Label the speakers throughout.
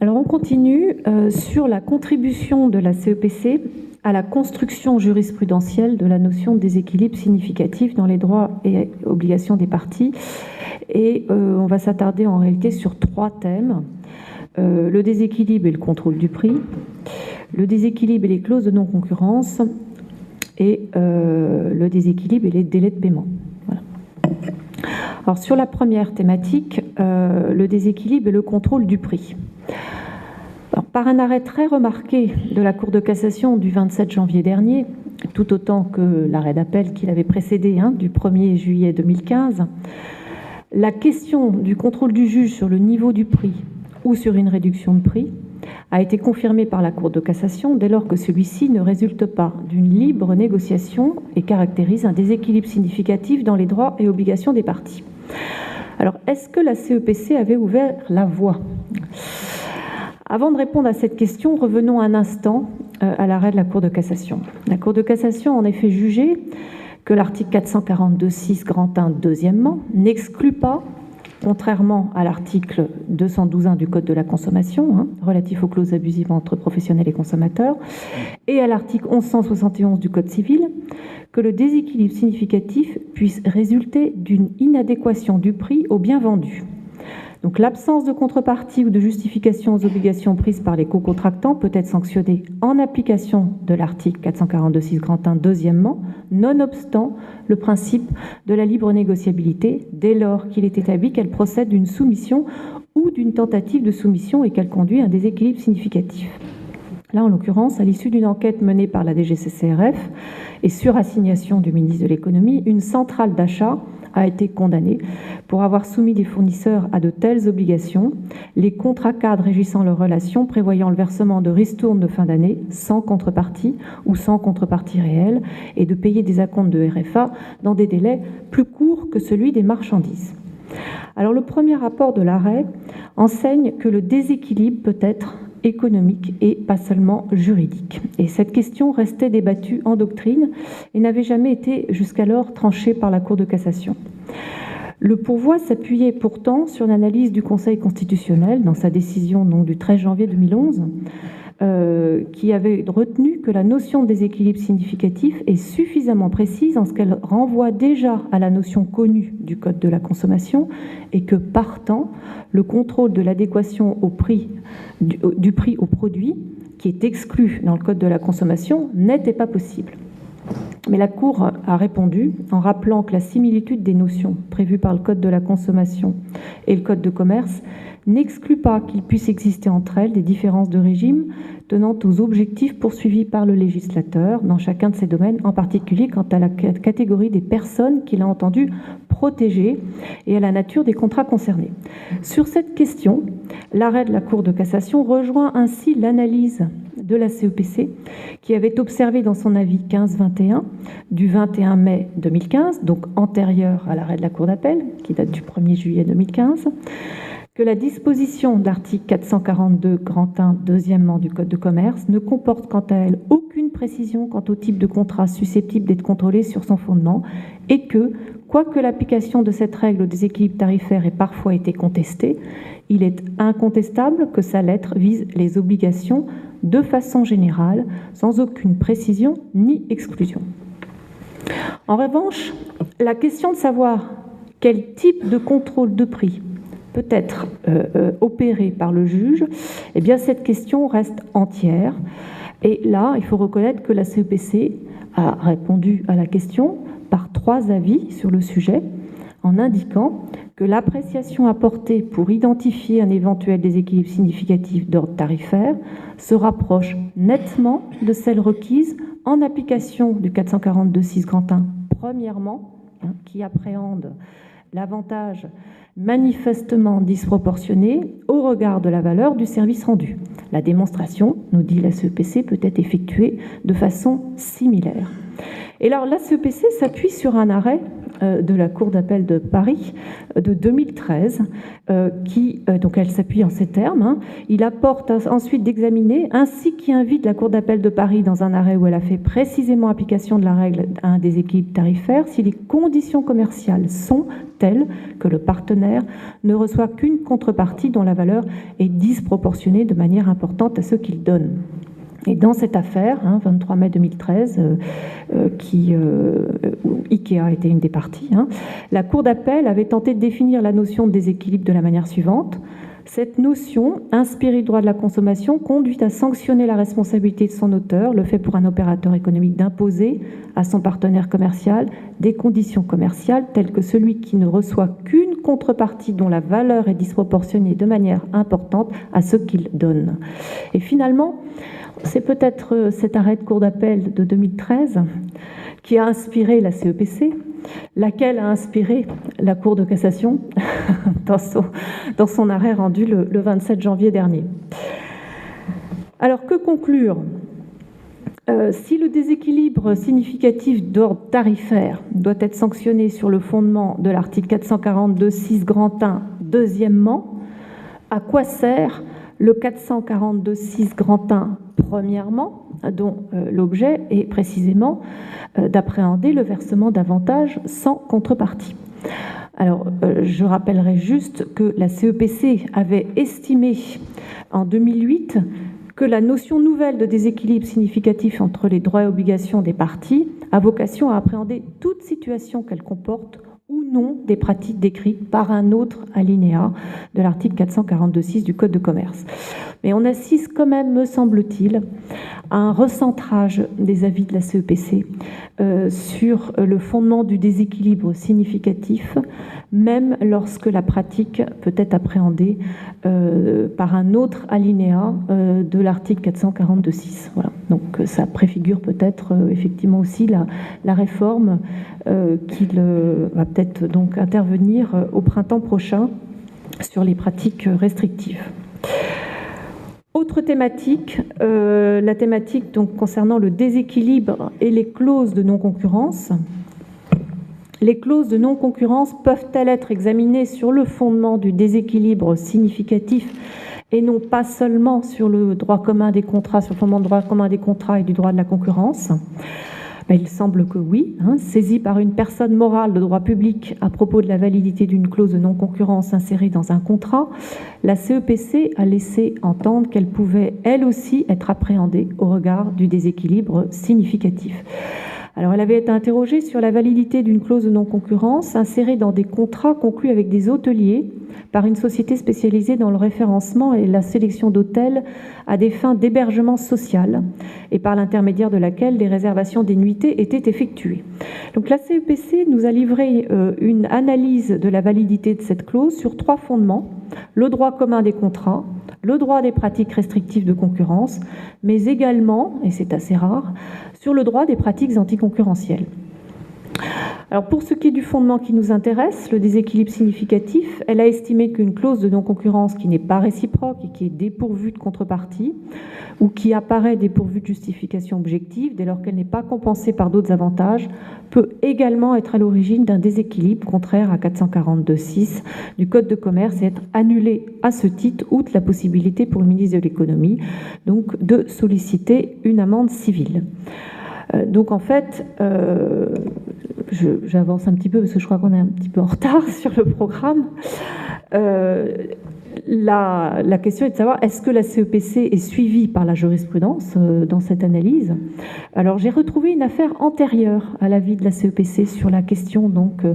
Speaker 1: Alors on continue sur la contribution de la CEPC à la construction jurisprudentielle de la notion de déséquilibre significatif dans les droits et obligations des parties. Et on va s'attarder en réalité sur 3 thèmes. Le déséquilibre et le contrôle du prix, le déséquilibre et les clauses de non-concurrence, et le déséquilibre et les délais de paiement. Voilà. Alors sur la première thématique, le déséquilibre et le contrôle du prix. Alors, par un arrêt très remarqué de la Cour de cassation du 27 janvier dernier, tout autant que l'arrêt d'appel qui l'avait précédé, du 1er juillet 2015, la question du contrôle du juge sur le niveau du prix ou sur une réduction de prix a été confirmée par la Cour de cassation dès lors que celui-ci ne résulte pas d'une libre négociation et caractérise un déséquilibre significatif dans les droits et obligations des parties. Alors, est-ce que la CEPC avait ouvert la voie ? Avant de répondre à cette question, revenons un instant à l'arrêt de la Cour de cassation. La Cour de cassation a en effet jugé que l'article 442.6 grand 1, deuxièmement, n'exclut pas, contrairement à l'article 212.1 du Code de la consommation, relatif aux clauses abusives entre professionnels et consommateurs, et à l'article 1171 du Code civil, que le déséquilibre significatif puisse résulter d'une inadéquation du prix au bien vendu. Donc l'absence de contrepartie ou de justification aux obligations prises par les co-contractants peut être sanctionnée en application de l'article 442.6 grand 1, deuxièmement, nonobstant le principe de la libre négociabilité, dès lors qu'il est établi qu'elle procède d'une soumission ou d'une tentative de soumission et qu'elle conduit à un déséquilibre significatif. Là, en l'occurrence, à l'issue d'une enquête menée par la DGCCRF et sur assignation du ministre de l'économie, une centrale d'achat a été condamnée pour avoir soumis des fournisseurs à de telles obligations, les contrats cadres régissant leurs relations prévoyant le versement de ristournes de fin d'année sans contrepartie ou sans contrepartie réelle et de payer des acomptes de RFA dans des délais plus courts que celui des marchandises. Alors le premier rapport de l'arrêt enseigne que le déséquilibre peut être économique et pas seulement juridique. Et cette question restait débattue en doctrine et n'avait jamais été jusqu'alors tranchée par la Cour de cassation. Le pourvoi s'appuyait pourtant sur l'analyse du Conseil constitutionnel dans sa décision du 13 janvier 2011 qui avait retenu que la notion de déséquilibre significatif est suffisamment précise en ce qu'elle renvoie déjà à la notion connue du Code de la consommation et que, partant, le contrôle de l'adéquation au prix, du prix au produit, qui est exclu dans le Code de la consommation, n'était pas possible. Mais la Cour a répondu en rappelant que la similitude des notions prévues par le Code de la consommation et le Code de commerce n'exclut pas qu'il puisse exister entre elles des différences de régime tenant aux objectifs poursuivis par le législateur dans chacun de ces domaines, en particulier quant à la catégorie des personnes qu'il a entendu protéger et à la nature des contrats concernés. Sur cette question, l'arrêt de la Cour de cassation rejoint ainsi l'analyse de la CEPC qui avait observé dans son avis 15-21 du 21 mai 2015, donc antérieur à l'arrêt de la Cour d'appel, qui date du 1er juillet 2015, que la disposition de l'article 442 grand 1, deuxièmement du Code de commerce ne comporte quant à elle aucune précision quant au type de contrat susceptible d'être contrôlé sur son fondement et que, quoique l'application de cette règle au déséquilibre tarifaire ait parfois été contestée, il est incontestable que sa lettre vise les obligations de façon générale, sans aucune précision ni exclusion. En revanche, la question de savoir quel type de contrôle de prix peut être opéré par le juge, eh bien cette question reste entière. Et là, il faut reconnaître que la CEPC a répondu à la question par 3 avis sur le sujet, en indiquant que l'appréciation apportée pour identifier un éventuel déséquilibre significatif d'ordre tarifaire se rapproche nettement de celle requise en application du 442.6 grand 1, premièrement, qui appréhende l'avantage manifestement disproportionné au regard de la valeur du service rendu. La démonstration, nous dit la CEPC, peut être effectuée de façon similaire. Et alors la CEPC s'appuie sur un arrêt de la Cour d'appel de Paris de 2013 qui, donc elle s'appuie en ces termes, il apporte ensuite d'examiner ainsi qu'il invite la Cour d'appel de Paris dans un arrêt où elle a fait précisément application de la règle à un déséquilibre tarifaire si les conditions commerciales sont telles que le partenaire partenaire ne reçoit qu'une contrepartie dont la valeur est disproportionnée de manière importante à ce qu'il donne. Et dans cette affaire, 23 mai 2013, où IKEA était une des parties, la Cour d'appel avait tenté de définir la notion de déséquilibre de la manière suivante. Cette notion, inspirée du droit de la consommation, conduit à sanctionner la responsabilité de son auteur, le fait pour un opérateur économique d'imposer à son partenaire commercial des conditions commerciales telles que celui qui ne reçoit qu'une contrepartie dont la valeur est disproportionnée de manière importante à ce qu'il donne. Et finalement, c'est peut-être cet arrêt de cour d'appel de 2013 qui a inspiré la CEPC, laquelle a inspiré la Cour de cassation dans son arrêt rendu le 27 janvier dernier. Alors, que conclure ? Si le déséquilibre significatif d'ordre tarifaire doit être sanctionné sur le fondement de l'article 442.6 grand 1, deuxièmement, à quoi sert le 442.6 grand 1, premièrement, dont l'objet est précisément d'appréhender le versement d'avantages sans contrepartie. Alors, je rappellerai juste que la CEPC avait estimé en 2008 que la notion nouvelle de déséquilibre significatif entre les droits et obligations des parties a vocation à appréhender toute situation qu'elle comporte ou non des pratiques décrites par un autre alinéa de l'article 442.6 du Code de commerce. Mais on assiste quand même, me semble-t-il, à un recentrage des avis de la CEPC sur le fondement du déséquilibre significatif, même lorsque la pratique peut être appréhendée par un autre alinéa de l'article 442.6. Voilà. Donc ça préfigure peut-être effectivement aussi la réforme qui va peut-être donc intervenir au printemps prochain sur les pratiques restrictives. Autre thématique, la thématique donc concernant le déséquilibre et les clauses de non-concurrence. Les clauses de non-concurrence peuvent-elles être examinées sur le fondement du déséquilibre significatif et non pas seulement sur le droit commun des contrats, sur le fondement du droit commun des contrats et du droit de la concurrence ? Il semble que oui. Saisie par une personne morale de droit public à propos de la validité d'une clause de non-concurrence insérée dans un contrat, la CEPC a laissé entendre qu'elle pouvait, elle aussi, être appréhendée au regard du déséquilibre significatif. Alors, elle avait été interrogée sur la validité d'une clause de non-concurrence insérée dans des contrats conclus avec des hôteliers par une société spécialisée dans le référencement et la sélection d'hôtels à des fins d'hébergement social et par l'intermédiaire de laquelle des réservations des nuitées étaient effectuées. Donc, la CEPC nous a livré une analyse de la validité de cette clause sur 3 fondements: le droit commun des contrats, le droit des pratiques restrictives de concurrence, mais également, et c'est assez rare, sur le droit des pratiques anticoncurrentielles. Alors pour ce qui est du fondement qui nous intéresse, le déséquilibre significatif, elle a estimé qu'une clause de non-concurrence qui n'est pas réciproque et qui est dépourvue de contrepartie ou qui apparaît dépourvue de justification objective dès lors qu'elle n'est pas compensée par d'autres avantages peut également être à l'origine d'un déséquilibre contraire à 442.6 du Code de commerce et être annulée à ce titre, outre la possibilité pour le ministre de l'économie donc de solliciter une amende civile. Donc en fait, j'avance un petit peu parce que je crois qu'on est un petit peu en retard sur le programme. La question est de savoir, est-ce que la CEPC est suivie par la jurisprudence dans cette analyse ? Alors, j'ai retrouvé une affaire antérieure à l'avis de la CEPC sur la question donc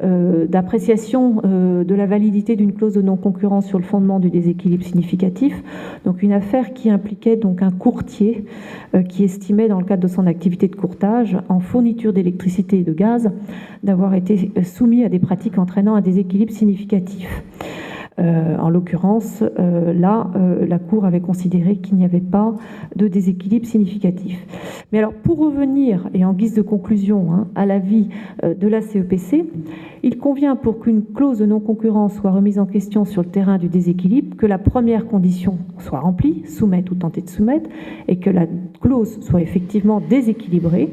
Speaker 1: d'appréciation de la validité d'une clause de non-concurrence sur le fondement du déséquilibre significatif. Donc, une affaire qui impliquait donc un courtier qui estimait, dans le cadre de son activité de courtage en fourniture d'électricité et de gaz, d'avoir été soumis à des pratiques entraînant un déséquilibre significatif. En l'occurrence, la Cour avait considéré qu'il n'y avait pas de déséquilibre significatif. Mais alors, pour revenir, et en guise de conclusion, à l'avis de la CEPC, il convient, pour qu'une clause de non-concurrence soit remise en question sur le terrain du déséquilibre, que la première condition soit remplie, soumettre ou tenter de soumettre, et que la clause soit effectivement déséquilibrée.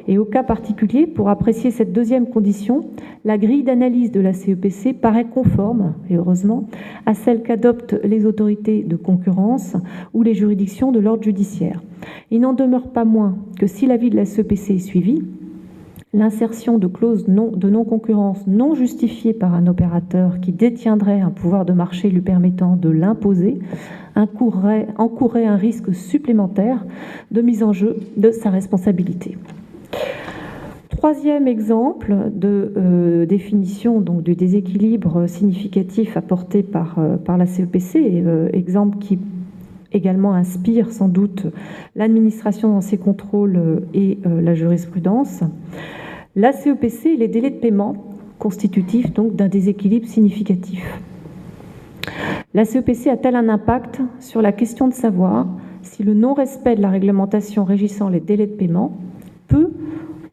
Speaker 1: Et au cas particulier, pour apprécier cette deuxième condition, la grille d'analyse de la CEPC paraît conforme, et heureusement, à celle qu'adoptent les autorités de concurrence ou les juridictions de l'ordre judiciaire. Il n'en demeure pas moins que si l'avis de la CEPC est suivi, l'insertion de clauses de non-concurrence non justifiées par un opérateur qui détiendrait un pouvoir de marché lui permettant de l'imposer encourrait un risque supplémentaire de mise en jeu de sa responsabilité. Troisième exemple de définition donc, du déséquilibre significatif apporté par la CEPC, exemple qui également inspire sans doute l'administration dans ses contrôles et la jurisprudence. La CEPC et les délais de paiement constitutifs donc d'un déséquilibre significatif. La CEPC a-t-elle un impact sur la question de savoir si le non-respect de la réglementation régissant les délais de paiement peut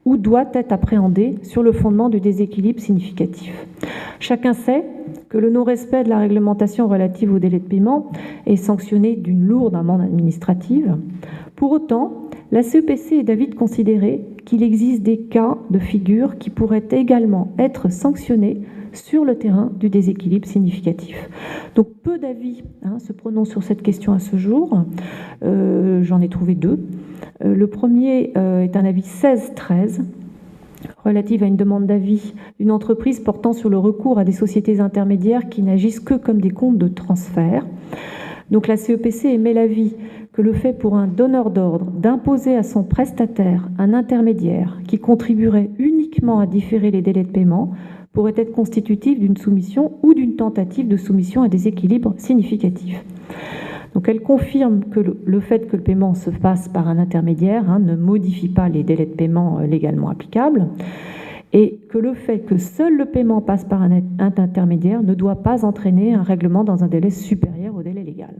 Speaker 1: ou doit être appréhendé sur le fondement du déséquilibre significatif? Chacun sait que le non-respect de la réglementation relative aux délais de paiement est sanctionné d'une lourde amende administrative. Pour autant, la CEPC est d'avis de considérer qu'il existe des cas de figure qui pourraient également être sanctionnés sur le terrain du déséquilibre significatif. Donc peu d'avis se prononcent sur cette question à ce jour. J'en ai trouvé deux. Le premier est un avis 16-13 relative à une demande d'avis d'une entreprise portant sur le recours à des sociétés intermédiaires qui n'agissent que comme des comptes de transfert. Donc la CEPC émet l'avis que le fait pour un donneur d'ordre d'imposer à son prestataire un intermédiaire qui contribuerait uniquement à différer les délais de paiement pourrait être constitutif d'une soumission ou d'une tentative de soumission à des équilibres significatifs. Donc elle confirme que le fait que le paiement se fasse par un intermédiaire ne modifie pas les délais de paiement légalement applicables et que le fait que seul le paiement passe par un intermédiaire ne doit pas entraîner un règlement dans un délai supérieur au délai légal.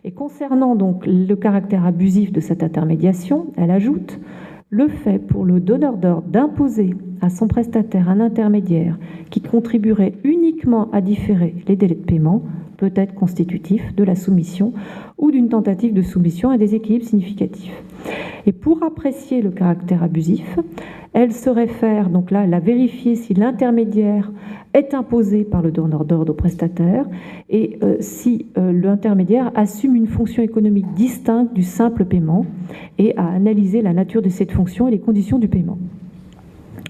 Speaker 1: Et concernant donc le caractère abusif de cette intermédiation, elle ajoute le fait pour le donneur d'ordre d'imposer à son prestataire un intermédiaire qui contribuerait uniquement à différer les délais de paiement peut être constitutif de la soumission ou d'une tentative de soumission à des équilibres significatifs. Et pour apprécier le caractère abusif, elle se réfère, donc là, elle a vérifié si l'intermédiaire est imposé par le donneur d'ordre au prestataire et si l'intermédiaire assume une fonction économique distincte du simple paiement et a analysé la nature de cette fonction et les conditions du paiement.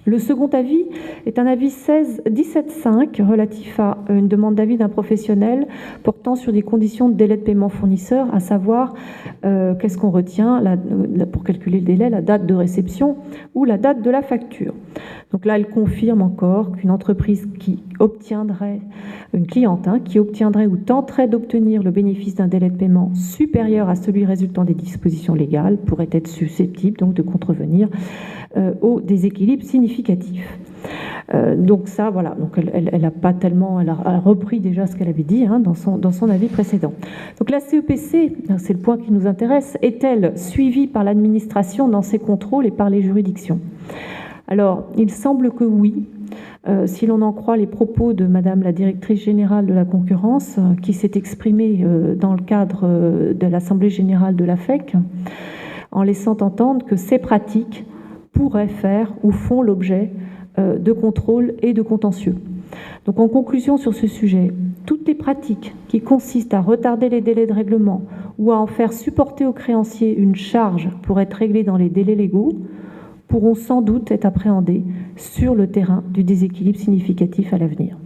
Speaker 1: Le second avis est un avis 17.5 relatif à une demande d'avis d'un professionnel portant sur des conditions de délai de paiement fournisseur, à savoir qu'est-ce qu'on retient pour calculer le délai, la date de réception ou la date de la facture. Donc là, elle confirme encore qu'une entreprise qui obtiendrait, une cliente qui obtiendrait ou tenterait d'obtenir le bénéfice d'un délai de paiement supérieur à celui résultant des dispositions légales pourrait être susceptible donc de contrevenir au déséquilibre significatif. Donc ça, voilà, donc elle a pas tellement, elle a repris déjà ce qu'elle avait dit dans son avis précédent. Donc la CEPC, c'est le point qui nous intéresse, est-elle suivie par l'administration dans ses contrôles et par les juridictions? Alors, il semble que oui, si l'on en croit les propos de Madame la directrice générale de la concurrence, qui s'est exprimée dans le cadre de l'Assemblée générale de la FEC, en laissant entendre que ces pratiques pourraient faire ou font l'objet de contrôle et de contentieux. Donc en conclusion sur ce sujet, toutes les pratiques qui consistent à retarder les délais de règlement ou à en faire supporter aux créanciers une charge pour être réglée dans les délais légaux pourront sans doute être appréhendées sur le terrain du déséquilibre significatif à l'avenir.